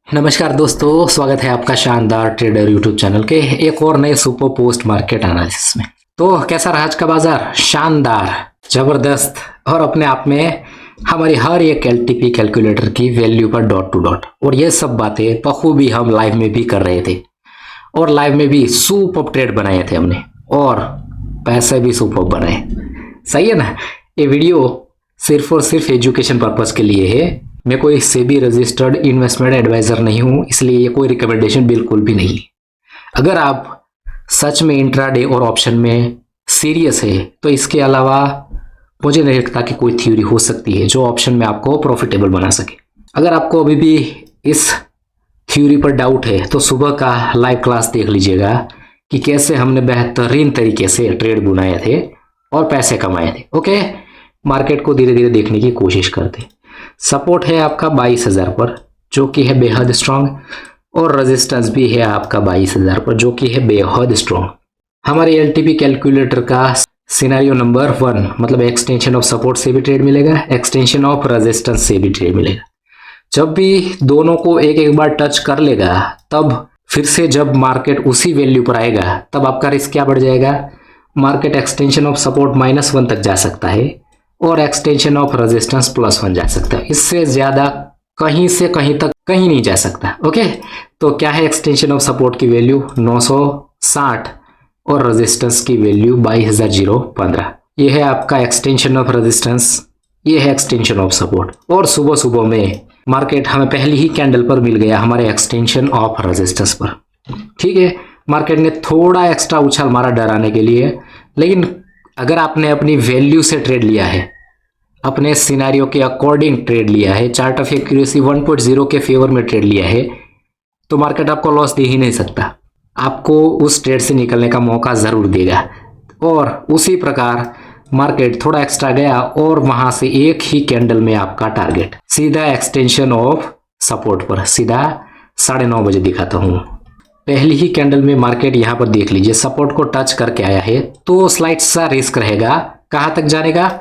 नमस्कार दोस्तों, स्वागत है आपका शानदार ट्रेडर यूट्यूब चैनल के एक और नए सुपर पोस्ट मार्केट एनालिसिस में। तो कैसा रहा आज का बाजार? शानदार, जबरदस्त और अपने आप में हमारी हर एक एलटीपी कैलकुलेटर की वैल्यू पर डॉट टू डॉट। और ये सब बातें बखूबी हम लाइव में भी कर रहे थे और लाइव में भी सुपर ट्रेड बनाए थे हमने और पैसे भी सुपर बनाए। सही है ना? ये वीडियो सिर्फ और सिर्फ एजुकेशन पर्पज के लिए है। मैं कोई सेबी रजिस्टर्ड इन्वेस्टमेंट एडवाइजर नहीं हूं, इसलिए ये कोई रिकमेंडेशन बिल्कुल भी नहीं। अगर आप सच में इंट्राडे और ऑप्शन में सीरियस है तो इसके अलावा मुझे नहीं लगता कि कोई थ्योरी हो सकती है जो ऑप्शन में आपको प्रॉफिटेबल बना सके। अगर आपको अभी भी इस थ्योरी पर डाउट है तो सुबह का लाइव क्लास देख लीजिएगा कि कैसे हमने बेहतरीन तरीके से ट्रेड बुनाए थे और पैसे कमाए थे। ओके, मार्केट को धीरे धीरे देखने की कोशिश करते। सपोर्ट है आपका 22,000 पर जो कि है बेहद स्ट्रांग और रेजिस्टेंस भी है आपका 22,000 पर जो कि है बेहद स्ट्रांग। हमारे एलटीपी कैलकुलेटर का सिनेरियो नंबर 1 मतलब एक्सटेंशन ऑफ सपोर्ट से भी ट्रेड मिलेगा, एक्सटेंशन ऑफ रेजिस्टेंस से भी ट्रेड मिलेगा। जब भी दोनों को एक एक बार टच कर लेगा तब फिर से जब मार्केट उसी वैल्यू पर आएगा तब आपका रिस्क क्या बढ़ जाएगा? मार्केट एक्सटेंशन ऑफ सपोर्ट -1 तक जा सकता है और एक्सटेंशन ऑफ रेजिस्टेंस +1 जा सकता है। इससे ज्यादा कहीं से कहीं तक कहीं नहीं जा सकता। ओके, तो क्या है एक्सटेंशन ऑफ सपोर्ट की वैल्यू 960 और रेजिस्टेंस की वैल्यू 22,015। ये है आपका एक्सटेंशन ऑफ रेजिस्टेंस, ये है एक्सटेंशन ऑफ सपोर्ट। और सुबह सुबह में मार्केट हमें पहली ही कैंडल पर मिल गया हमारे एक्सटेंशन ऑफ रेजिस्टेंस पर। ठीक है, मार्केट ने थोड़ा एक्स्ट्रा उछाल मारा डराने के लिए, लेकिन अगर आपने अपनी वैल्यू से ट्रेड लिया है, अपने सिनेरियो के अकॉर्डिंग ट्रेड लिया है, चार्ट ऑफ एक्यूरेसी 1.0 के फेवर में ट्रेड लिया है, तो मार्केट आपको लॉस दे ही नहीं सकता। आपको उस ट्रेड से निकलने का मौका जरूर देगा। और उसी प्रकार मार्केट थोड़ा एक्स्ट्रा गया और वहां से एक ही कैंडल में आपका टारगेट सीधा एक्सटेंशन ऑफ सपोर्ट पर सीधा 9:30 बजे दिखाता हूं। पहली ही कैंडल में मार्केट यहां पर देख लीजिए सपोर्ट को टच करके आया है, तो स्लाइड सा रिस्क रहेगा कहां तक जाने का?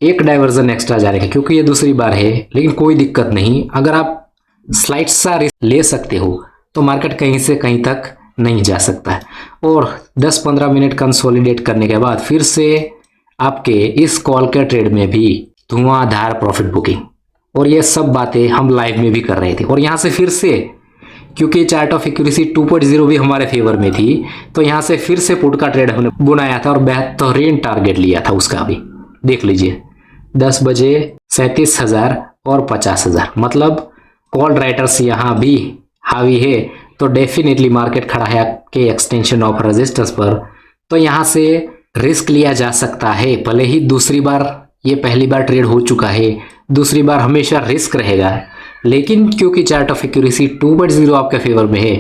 एक डाइवर्जन एक्स्ट्रा जाने का, क्योंकि ये दूसरी बार है। लेकिन कोई दिक्कत नहीं, अगर आप स्लाइड सा रिस्क ले सकते हो तो मार्केट कहीं से कहीं तक नहीं जा सकता। और 10-15 मिनट कंसोलिडेट करने के बाद फिर से आपके इस कॉल के ट्रेड में भी धुआंधार प्रॉफिट बुकिंग, और ये सब बातें हम लाइव में भी कर रहे थे। और यहां से फिर से, क्योंकि चार्ट ऑफ एक्यूरेसी 2.0 भी हमारे फेवर में थी, तो यहां से फिर से पुट का ट्रेड हमने बुनाया था और बेहतरीन टारगेट लिया था उसका भी। देख लीजिए 10 बजे 37,000 और 50,000, मतलब कॉल राइटर्स यहां भी हावी है। तो डेफिनेटली मार्केट खड़ा है आपके एक्सटेंशन ऑफ रेजिस्टेंस पर, तो यहां से रिस्क लिया जा सकता है। भले ही दूसरी बार, ये पहली बार ट्रेड हो चुका है, दूसरी बार हमेशा रिस्क रहेगा, लेकिन क्योंकि चार्ट ऑफ एक्यूरेसी 2.0 आपके फेवर में है,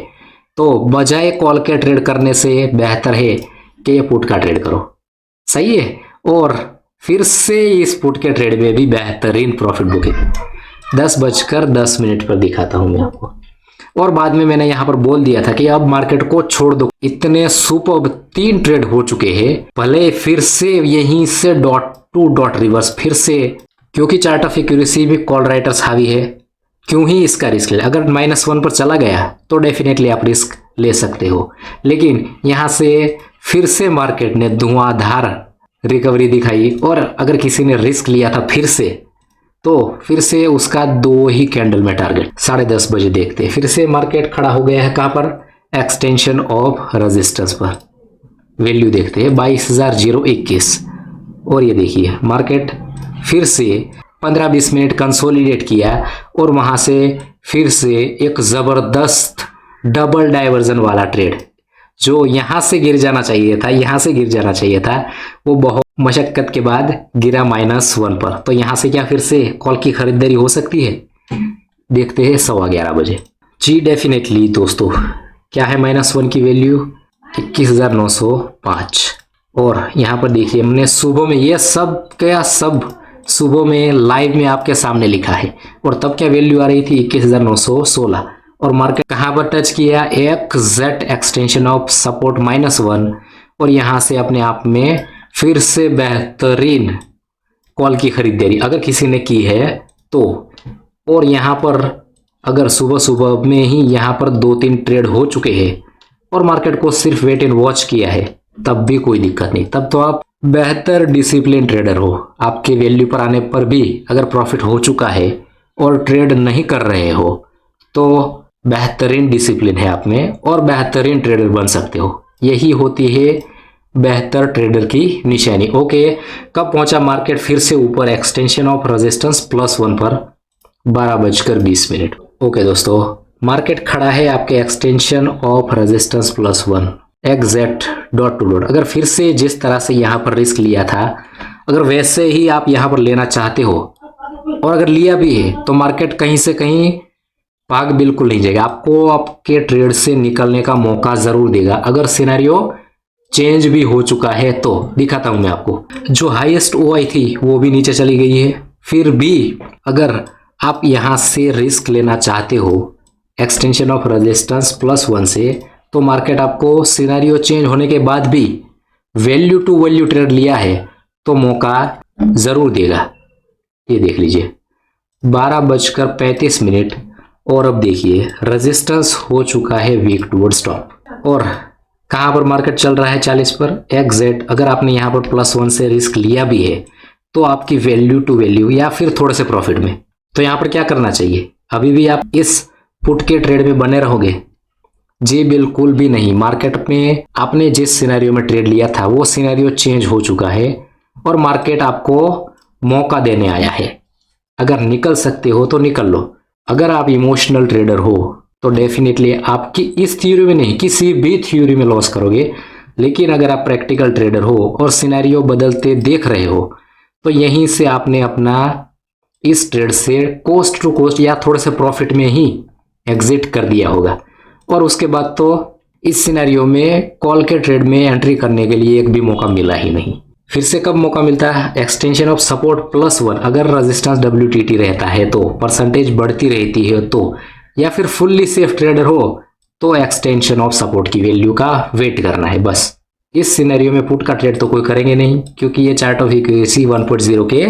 तो बजाय कॉल के ट्रेड करने से बेहतर है कि पुट का ट्रेड करो। सही है? और फिर से इस पुट के ट्रेड में भी बेहतरीन प्रॉफिट बुकिंग 10:10 पर दिखाता हूं मैं आपको। और बाद में मैंने यहां पर बोल दिया था कि अब मार्केट को छोड़ दो, इतने सुपर 3 ट्रेड हो चुके हैं, भले फिर से यहीं से डॉट टू डॉट रिवर्स फिर से, क्योंकि चार्ट ऑफ एक्यूरेसी में कॉल राइटर्स हावी है, क्यों ही इसका रिस्क ले। अगर -1 पर चला गया तो डेफिनेटली आप रिस्क ले सकते हो, लेकिन यहां से फिर से मार्केट ने धुआंधार रिकवरी दिखाई। और अगर किसी ने रिस्क लिया था फिर से, तो फिर से उसका 2 ही कैंडल में टारगेट 10:30 बजे देखते फिर से मार्केट खड़ा हो गया है कहां पर? एक्सटेंशन ऑफ रेजिस्टेंस पर। वैल्यू देखते हैं 22,021। और ये देखिए मार्केट फिर से 15-20 मिनट कंसोलिडेट किया और वहां से फिर से एक जबरदस्त डबल डाइवर्जन वाला ट्रेड, जो यहां से गिर जाना चाहिए था, यहां से गिर जाना चाहिए था, वो बहुत मशक्कत के बाद गिरा -1 पर। तो यहां से क्या फिर से कॉल की खरीदारी हो सकती है? देखते हैं 11:15 बजे। जी डेफिनेटली दोस्तों, क्या है -1 की वैल्यू? 21,905। और यहां पर देखिए हमने सुबह में ये सब क्या सब सुबह में लाइव में आपके सामने लिखा है, और तब क्या वैल्यू आ रही थी? 21,916। और मार्केट कहां पर टच किया? एग्जैक्ट एक्सटेंशन ऑफ सपोर्ट -1, और यहां से अपने आप में फिर से बेहतरीन कॉल की खरीदारी अगर किसी ने की है तो। और यहां पर अगर सुबह सुबह में ही यहाँ पर 2-3 ट्रेड हो चुके हैं और मार्केट को सिर्फ वेट एंड वॉच किया है, तब भी कोई दिक्कत नहीं, तब तो आप बेहतर डिसिप्लिन ट्रेडर हो। आपके वैल्यू पर आने पर भी अगर प्रॉफिट हो चुका है और ट्रेड नहीं कर रहे हो तो बेहतरीन डिसिप्लिन है आप में और बेहतरीन ट्रेडर बन सकते हो। यही होती है बेहतर ट्रेडर की निशानी। ओके, कब पहुंचा मार्केट फिर से ऊपर? एक्सटेंशन ऑफ रेजिस्टेंस +1 पर 12:20। ओके दोस्तों, मार्केट खड़ा है आपके extension of resistance +1 exact dot to dot. अगर फिर से जिस तरह से यहाँ पर रिस्क लिया था, अगर वैसे ही आप यहाँ पर लेना चाहते हो और अगर लिया भी है तो मार्केट कहीं से कहीं भाग बिल्कुल नहीं जाएगा, आपको आपके ट्रेड से निकलने का मौका जरूर देगा। अगर सिनेरियो चेंज भी हो चुका है तो दिखाता हूं मैं आपको। जो हाईएस्ट ओआई थी वो भी नीचे चली गई है। फिर भी अगर आप यहां से रिस्क लेना चाहते हो एक्सटेंशन ऑफ रेजिस्टेंस +1 से, तो मार्केट आपको सिनेरियो चेंज होने के बाद भी वैल्यू टू वैल्यू ट्रेड लिया है तो मौका जरूर देगा। ये देख लीजिए 12:35 और अब देखिए रेजिस्टेंस हो चुका है वीक टूवर्ड स्टॉप और कहां पर मार्केट चल रहा है 40 पर एग्जैक्ट। अगर आपने यहां पर +1 से रिस्क लिया भी है तो आपकी वैल्यू टू वैल्यू या फिर थोड़े से प्रॉफिट में, तो यहां पर क्या करना चाहिए? अभी भी आप इस पुट के ट्रेड में बने रहोगे? जी बिल्कुल भी नहीं। मार्केट में आपने जिस सिनेरियो में ट्रेड लिया था वो सिनेरियो चेंज हो चुका है और मार्केट आपको मौका देने आया है। अगर निकल सकते हो तो निकल लो। अगर आप इमोशनल ट्रेडर हो तो डेफिनेटली आपकी इस थ्योरी में नहीं, किसी भी थ्योरी में लॉस करोगे। लेकिन अगर आप प्रैक्टिकल ट्रेडर हो और सिनेरियो बदलते देख रहे हो तो यहीं से आपने अपना इस ट्रेड से कोस्ट टू कोस्ट या थोड़े से प्रॉफिट में ही एग्जिट कर दिया होगा और उसके बाद तो इस सिनेरियो में कॉल के ट्रेड में एंट्री करने के लिए एक भी मौका मिला ही नहीं। फिर से कब मौका मिलता है? Extension of support +1। अगर रेजिस्टेंस WTT रहता है तो परसेंटेज बढ़ती रहती है तो, या फिर फुल्ली सेफ ट्रेडर हो तो एक्सटेंशन ऑफ सपोर्ट की वैल्यू का वेट करना है बस। इस सिनेरियो में पुट का ट्रेड तो कोई करेंगे नहीं क्योंकि ये चार्ट ऑफ इक्विटी 1.0 के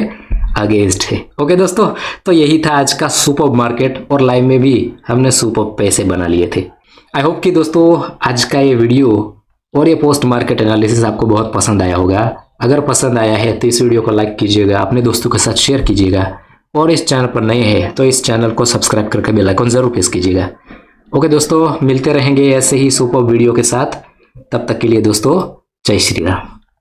अगेंस्ट है। ओके दोस्तों, तो यही था आज का सुपर मार्केट और लाइव में भी हमने सुपर पैसे बना लिए थे। आई होप कि दोस्तों आज का ये वीडियो और ये पोस्ट मार्केट एनालिसिस आपको बहुत पसंद आया होगा। अगर पसंद आया है तो इस वीडियो को लाइक कीजिएगा, अपने दोस्तों के साथ शेयर कीजिएगा और इस चैनल पर नए हैं तो इस चैनल को सब्सक्राइब करके बेल आइकन जरूर प्रेस कीजिएगा। ओके दोस्तों, मिलते रहेंगे ऐसे ही सुपर वीडियो के साथ। तब तक के लिए दोस्तों जय श्री राम।